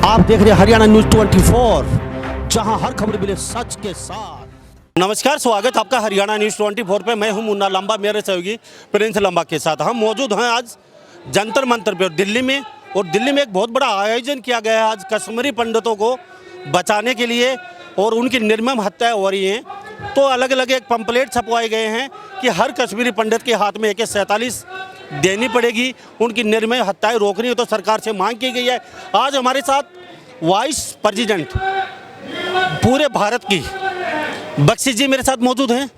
आप देख रहे हैं हरियाणा न्यूज 24, जहां हर खबर मिले सच के साथ। नमस्कार, स्वागत आपका हरियाणा न्यूज 24 पे। मैं हूं मुन्ना लंबा, मेरे सहयोगी प्रिंस लंबा के साथ हम मौजूद हैं आज जंतर मंतर पे दिल्ली में। और दिल्ली में एक बहुत बड़ा आयोजन किया गया है आज कश्मीरी पंडितों को बचाने के लिए, और उनकी निर्मम हत्याएं हो रही हैं। तो अलग अलग एक पंपलेट छपवाए गए हैं कि हर कश्मीरी पंडित के हाथ में AK-47 देनी पड़ेगी, उनकी निर्मम हत्याएं रोकनी है। तो सरकार से मांग की गई है। आज हमारे साथ वाइस प्रेसिडेंट पूरे भारत की बख्शी जी मेरे साथ मौजूद हैं,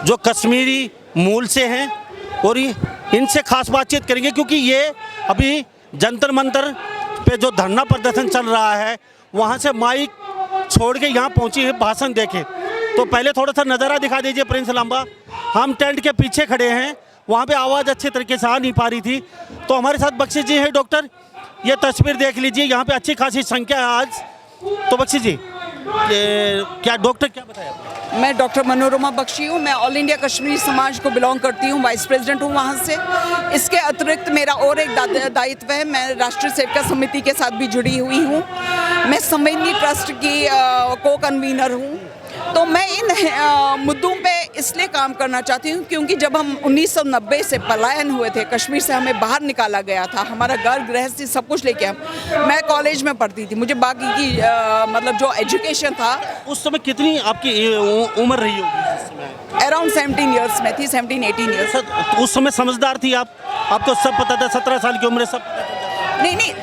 जो कश्मीरी मूल से हैं, और इनसे खास बातचीत करेंगे क्योंकि ये अभी जंतर मंतर पे जो धरना प्रदर्शन चल रहा है वहाँ से माइक छोड़ के यहाँ पहुँची है भाषण देके। तो पहले थोड़ा सा नज़ारा दिखा दीजिए प्रिंस लंबा। हम टेंट के पीछे खड़े हैं, वहाँ पे आवाज़ अच्छे तरीके से आ नहीं पा रही थी। तो हमारे साथ बख्शी जी हैं डॉक्टर, ये तस्वीर देख लीजिए, यहाँ पे अच्छी खासी संख्या है आज। तो बख्शी जी, ये क्या डॉक्टर क्या बताया आपने? मैं डॉक्टर मनोरमा बख्शी हूँ। मैं ऑल इंडिया कश्मीरी समाज को बिलोंग करती हूँ, वाइस प्रेसिडेंट हूँ वहाँ से। इसके अतिरिक्त मेरा और एक दायित्व है, मैं राष्ट्रीय सेविका समिति के साथ भी जुड़ी हुई हूँ। मैं संवेदनी ट्रस्ट की को कन्वीनर हूँ। तो मैं इन मुद्दों पे इसलिए काम करना चाहती हूँ क्योंकि जब हम 1990 से पलायन हुए थे, कश्मीर से हमें बाहर निकाला गया था, हमारा घर गृहस्थी सब कुछ लेके मैं कॉलेज में पढ़ती थी, मुझे बाकी की मतलब जो एजुकेशन था। उस समय कितनी आपकी उम्र रही होगी? अराउंड 17 ईयर्स में थी, 17-18 ईयर्स। तो उस समय समझदार थी आपको सब पता था? 17 साल की उम्र सब नहीं,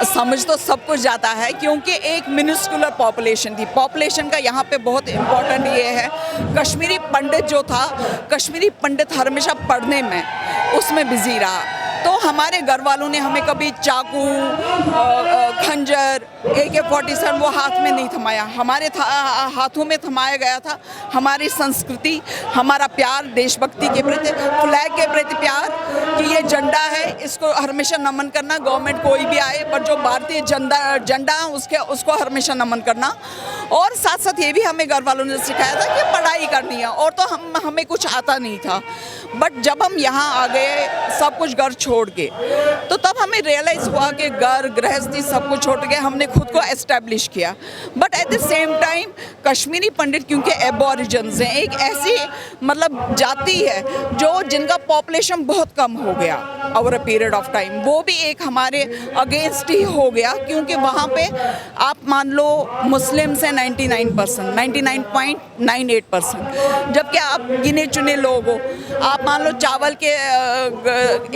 समझ तो सब कुछ जाता है क्योंकि एक मिनिस्कुलर पॉपुलेशन थी। पॉपुलेशन का यहाँ पे बहुत इम्पोर्टेंट ये है, कश्मीरी पंडित जो था, कश्मीरी पंडित हमेशा पढ़ने में उसमें बिजी रहा। तो हमारे घर वालों ने हमें कभी चाकू, खंजर, AK-47 वो हाथ में नहीं थमाया, हमारे हाथों में थमाया गया था हमारी संस्कृति, हमारा प्यार, देशभक्ति के प्रति, फ्लैग के प्रति प्यार कि ये झंडा है, इसको हमेशा नमन करना। गवर्नमेंट कोई भी आए पर जो भारतीय झंडा उसको हमेशा नमन करना। और साथ साथ ये भी हमें घर वालों ने सिखाया था कि पढ़ाई करनी है, और तो हमें कुछ आता नहीं था। बट जब हम यहाँ आ गए सब कुछ घर छोड़ के, तो तब हमें रियलाइज़ हुआ कि घर गृहस्थी सब कुछ छोड़ के हमने खुद को एस्टेब्लिश किया। But at the same time Kashmiri Pandit क्योंकि एबॉरिजिन्स हैं, एक ऐसी मतलब जाति है जो जिनका पॉपुलेशन बहुत कम हो गया over a period of time, वो भी एक हमारे अगेंस्ट ही हो गया क्योंकि वहाँ पे आप मान लो मुस्लिम्स हैं 99%, 99.98%, जबकि आप गिने चुने लोग हो, आप मान लो चावल के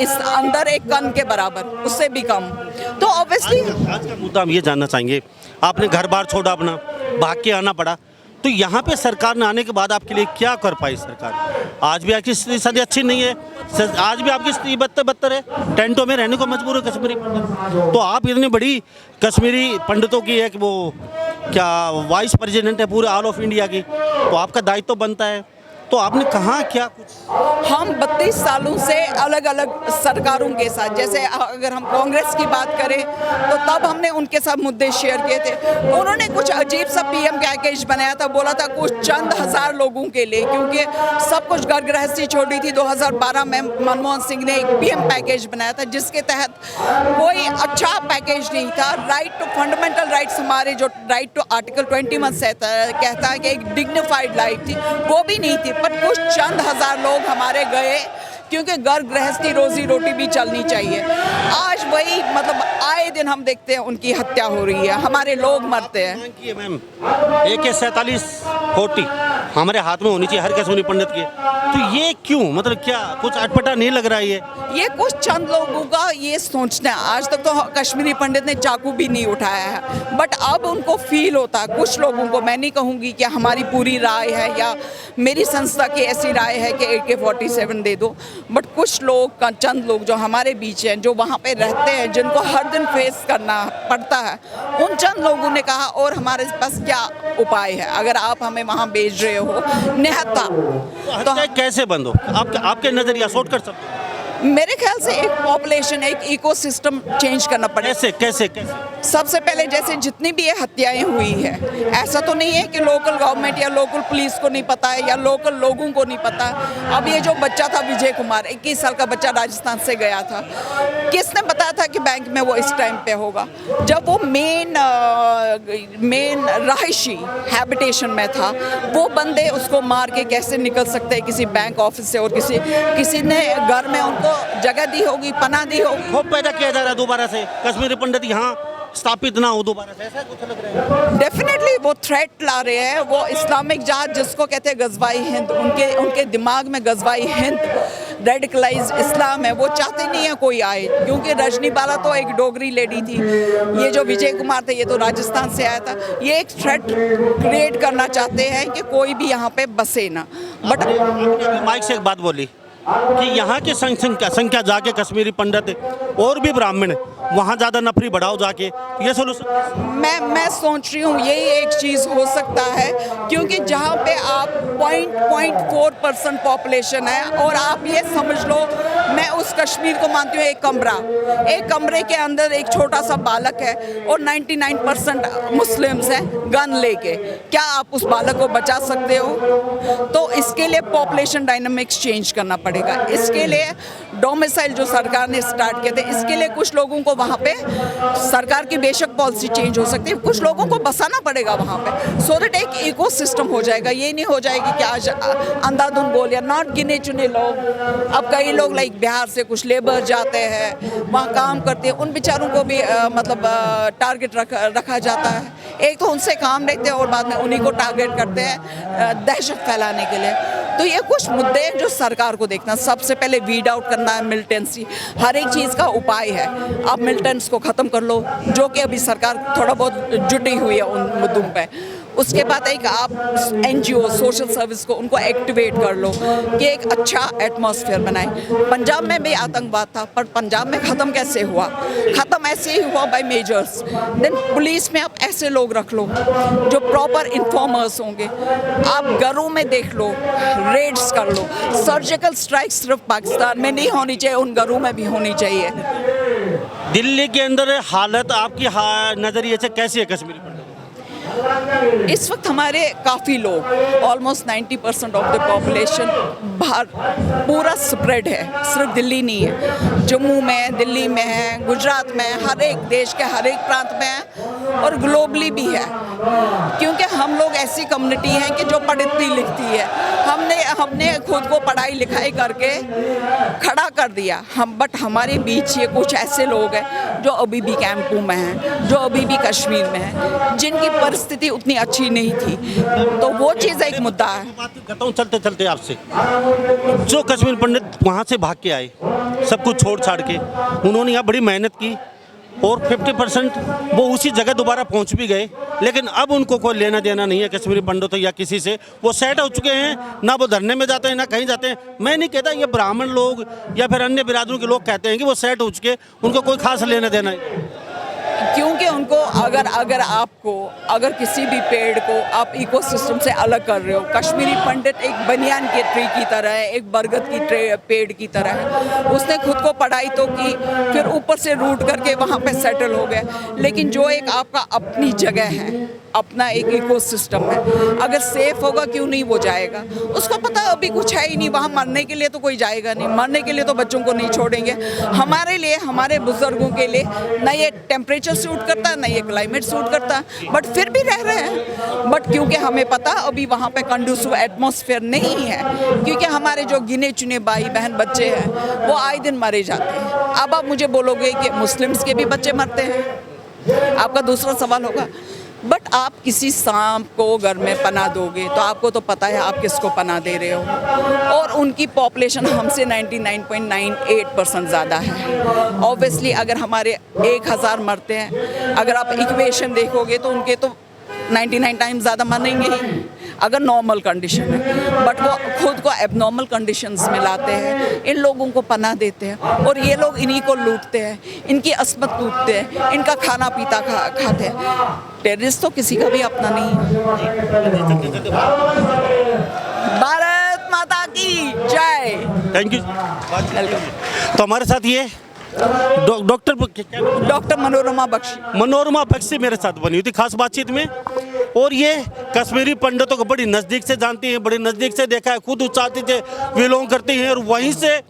इस अंदर एक कण के बराबर, उससे भी कम। तो ऑब्वियसली आज का मुद्दा हम ये जानना चाहेंगे, आपने घर बार छोड़ा, अपना भाग के आना पड़ा, तो यहाँ पे सरकार ने आने के बाद आपके लिए क्या कर पाई सरकार? आज भी आपकी स्थिति अच्छी नहीं है, आज भी आपकी स्थिति बदतर है, टेंटों में रहने को मजबूर है कश्मीरी पंडित। तो आप इतनी बड़ी कश्मीरी पंडितों की एक वो क्या वाइस प्रेसिडेंट है पूरे ऑल ऑफ इंडिया की, तो आपका दायित्व तो बनता है। तो आपने कहाँ क्या कुछ? हम 32 सालों से अलग अलग सरकारों के साथ, जैसे अगर हम कांग्रेस की बात करें तो तब हमने उनके साथ मुद्दे शेयर किए थे। उन्होंने कुछ अजीब सा PM पैकेज बनाया था, बोला था कुछ चंद हजार लोगों के लिए, क्योंकि सब कुछ घर गृहस्थी छोड़ी थी। 2012 में मनमोहन सिंह ने एक PM पैकेज बनाया था जिसके तहत कोई अच्छा पैकेज नहीं था। राइट टू फंडामेंटल राइट्स, हमारे जो राइट टू आर्टिकल 21 कहता है कि एक डिग्निफाइड लाइफ थी, वो भी नहीं थी। पर कुछ चंद हजार लोग हमारे गए क्योंकि घर गृहस्थी रोजी रोटी भी चलनी चाहिए। आज वही मतलब आए दिन हम देखते हैं उनकी हत्या हो रही है, हमारे लोग मरते हैं। मैम AK-47 हमारे हाथ में होनी चाहिए हर कश्मीरी पंडित की, तो ये क्यों, मतलब क्या कुछ अटपटा नहीं लग रहा है? ये कुछ चंद लोगों का ये सोचना है। आज तक तो कश्मीरी पंडित ने चाकू भी नहीं उठाया है, बट अब उनको फील होता है कुछ लोगों को। मैं नहीं कहूँगी कि हमारी पूरी राय है या मेरी संस्था की ऐसी राय है कि AK-47 दे दो, बट कुछ लोग, चंद लोग जो हमारे बीच हैं, जो वहाँ पे रहते हैं, जिनको हर दिन फेस करना पड़ता है, उन चंद लोगों ने कहा और हमारे पास क्या उपाय है, अगर आप हमें वहाँ भेज रहे हो निहत्था, तो कैसे बंद हो? आपके नजरिया शॉर्ट कर सकते? मेरे ख्याल से एक पॉपुलेशन, एक इकोसिस्टम चेंज करना पड़ेगा। कैसे कैसे कैसे? सबसे पहले जैसे जितनी भी ये हत्याएं हुई है, ऐसा तो नहीं है कि लोकल गवर्नमेंट या लोकल पुलिस को नहीं पता है या लोकल लोगों को नहीं पता। अब ये जो बच्चा था विजय कुमार, 21 साल का बच्चा राजस्थान से गया था, किसने बताया था कि बैंक में वो इस टाइम पे होगा? जब वो मेन रहायशी हैबिटेशन में था, वो बंदे उसको मार के कैसे निकल सकते हैं किसी बैंक ऑफिस से? और किसी ने घर में उनको जगह दी होगी, पनाह दी होगी। खौफ पैदा किया जा रहा है दोबारा से, कश्मीरी पंडित यहाँ स्थापित ना हो दोबारा से, ऐसा कुछ लग रहा है? डेफिनेटली वो थ्रेट ला रहे हैं। वो इस्लामिक जहाज जिसको कहते हैं गजवाई हिंद, उनके दिमाग में गजवाई हिंद, रेडिकलाइज इस्लाम है। वो चाहते नहीं है कोई आए, क्योंकि रजनी बाला तो एक डोगरी लेडी थी, ये जो विजय कुमार थे ये तो राजस्थान से आया था। ये एक थ्रेट क्रिएट करना चाहते हैं कि कोई भी यहाँ पे बसे ना। बट माइक से एक बात बोली कि यहाँ की संख्या जाके कश्मीरी पंडित और भी ब्राह्मण वहाँ ज़्यादा नफरी बढ़ाओ जाके, ये सोल्यूशन? मैं सोच रही हूँ यही एक चीज़ हो सकता है, क्योंकि जहाँ पे आप 0.4% पॉपुलेशन है, और आप ये समझ लो, मैं उस कश्मीर को मानती हूँ एक कमरे के अंदर एक छोटा सा बालक है और 99% मुस्लिम्स हैं गन लेके, क्या आप उस बालक को बचा सकते हो? तो इसके लिए पॉपुलेशन डायनामिक्स चेंज करना पड़ेगा। इसके लिए डोमिसाइल जो सरकार ने स्टार्ट किए थे, इसके लिए कुछ लोगों को वहाँ पे, सरकार की बेशक पॉलिसी चेंज हो सकती है, कुछ लोगों को बसाना पड़ेगा वहाँ पे, सो दैट एक इकोसिस्टम हो जाएगा। ये नहीं हो जाएगी कि आज अंधाधुंध गोलियां, नॉट गिने चुने लोग। अब कई लोग लाइक बिहार से कुछ लेबर जाते हैं, वहाँ काम करते हैं, उन बेचारों को भी टारगेट रखा जाता है। एक तो उनसे काम लेते हैं और बाद में उन्हीं को टारगेट करते हैं दहशत फैलाने के लिए। तो ये कुछ मुद्दे हैं जो सरकार को देखना, सबसे पहले वीड आउट करना है मिलिटेंसी, हर एक चीज़ का उपाय है। आप मिलिटेंट्स को ख़त्म कर लो, जो कि अभी सरकार थोड़ा बहुत जुटी हुई है उन मुद्दों पे। उसके बाद एक आप NGO सोशल सर्विस को उनको एक्टिवेट कर लो कि एक अच्छा एटमॉस्फेयर बनाए। पंजाब में भी आतंकवाद था, पर पंजाब में ख़त्म कैसे हुआ? ख़त्म ऐसे ही हुआ बाय मेजर्स। देन पुलिस में आप ऐसे लोग रख लो जो प्रॉपर इन्फॉर्मर्स होंगे। आप घरों में देख लो, रेड्स कर लो। सर्जिकल स्ट्राइक सिर्फ पाकिस्तान में नहीं होनी चाहिए, उन घरों में भी होनी चाहिए। दिल्ली के अंदर हालत आपकी नज़रिए से कैसी है कश्मीरी पंडित? इस वक्त हमारे काफ़ी लोग, ऑलमोस्ट 90% ऑफ द पॉपुलेशन बाहर पूरा स्प्रेड है, सिर्फ दिल्ली नहीं है, जम्मू में, दिल्ली में है, गुजरात में, हर एक देश के हर एक प्रांत में है और ग्लोबली भी है। क्योंकि हम लोग ऐसी कम्युनिटी हैं कि जो पढ़ती लिखती है, हमने खुद को पढ़ाई लिखाई करके खड़ा कर दिया बट हमारे बीच ये कुछ ऐसे लोग हैं जो अभी भी कैंपों में हैं, जो अभी भी कश्मीर में हैं, जिनकी परिस्थिति उतनी अच्छी नहीं थी। तो वो चीज़ एक मुद्दा है। बात करता हूँ चलते चलते आपसे, जो कश्मीर पंडित वहाँ से भाग के आए, सब कुछ छोड़ छाड़ के, उन्होंने यहाँ बड़ी मेहनत की और 50% वो उसी जगह दोबारा पहुंच भी गए, लेकिन अब उनको कोई लेना देना नहीं है कश्मीरी पंडितों या किसी से। वो सेट हो चुके हैं, ना वो धरने में जाते हैं ना कहीं जाते हैं। मैं नहीं कहता, ये ब्राह्मण लोग या फिर अन्य बिरादरों के लोग कहते हैं कि वो सेट हो चुके, उनको कोई खास लेना देना नहीं। क्योंकि उनको अगर किसी भी पेड़ को आप इकोसिस्टम से अलग कर रहे हो, कश्मीरी पंडित एक बनियान के ट्री की तरह है, एक बरगद की पेड़ की तरह है। उसने खुद को पढ़ाई तो की, फिर ऊपर से रूट करके वहाँ पे सेटल हो गया। लेकिन जो एक आपका अपनी जगह है, अपना एक इकोसिस्टम है, अगर सेफ होगा क्यों नहीं वो जाएगा। उसको पता अभी कुछ है ही नहीं, वहाँ मरने के लिए तो कोई जाएगा नहीं, मरने के लिए तो बच्चों को नहीं छोड़ेंगे। हमारे लिए, हमारे बुजुर्गों के लिए ना ये टेम्परेचर सूट करता है, ना ये क्लाइमेट सूट करता है, बट फिर भी रह रहे हैं। बट क्योंकि हमें पता अभी वहाँ पे कंडूसिव एटमॉस्फेयर नहीं है, क्योंकि हमारे जो गिने चुने भाई बहन बच्चे हैं वो आए दिन मारे जाते हैं। अब आप मुझे बोलोगे कि मुस्लिम्स के भी बच्चे मरते हैं, आपका दूसरा सवाल होगा। बट आप किसी सांप को घर में पनाह दोगे तो आपको तो पता है आप किसको पनाह दे रहे हो, और उनकी पॉपुलेशन हमसे 99.98% ज़्यादा है। ऑब्वियसली अगर हमारे 1000 मरते हैं, अगर आप इक्वेशन देखोगे तो उनके तो 99 टाइम्स ज़्यादा मरेंगे ही अगर नॉर्मल कंडीशन है। बट वो खुद को एबनॉर्मल कंडीशंस में लाते हैं, इन लोगों को पनाह देते हैं और ये लोग इन्हीं को लूटते हैं, इनकी अस्मत लूटते हैं, इनका खाना पीता खाते हैं। टेररिस्ट तो किसी का भी अपना नहीं है। भारत माता की की जय। Thank you. तो हमारे साथ ये डॉक्टर डॉक्टर मनोरमा बख्शी। मनोरमा बख्शी मेरे साथ बनी हुई थी खास बातचीत में, और ये कश्मीरी पंडितों को बड़ी नज़दीक से जानती हैं, बड़ी नज़दीक से देखा है, खुद उच्चारती थे, विलोंग करती हैं, और वहीं से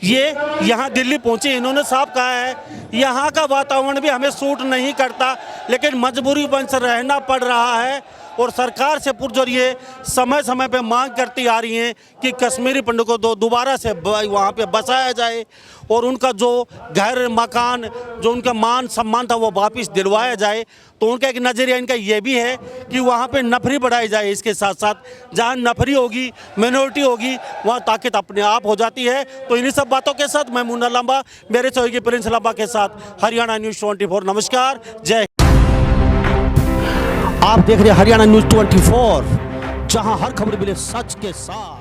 ये यहाँ दिल्ली पहुँची। इन्होंने साफ कहा है यहाँ का वातावरण भी हमें सूट नहीं करता, लेकिन मजबूरी बन से रहना पड़ रहा है, और सरकार से पुरजोर ये समय समय पे मांग करती आ रही हैं कि कश्मीरी पंडितों को दोबारा से वहाँ पे बसाया जाए, और उनका जो घर मकान, जो उनका मान सम्मान था, वो वापस दिलवाया जाए। तो उनका एक नज़रिया इनका ये भी है कि वहाँ पे नफरी बढ़ाई जाए। इसके साथ साथ जहाँ नफरी होगी, मिनोरिटी होगी, वहाँ ताकत अपने आप हो जाती है। तो इन्हीं सब बातों के साथ मैं मुन्ना लंबा, मेरे सहयोगी प्रिंस लंबा के साथ हरियाणा न्यूज़ 24। नमस्कार, जय। आप देख रहे हैं हरियाणा न्यूज़ 24, जहां हर खबर मिले सच के साथ।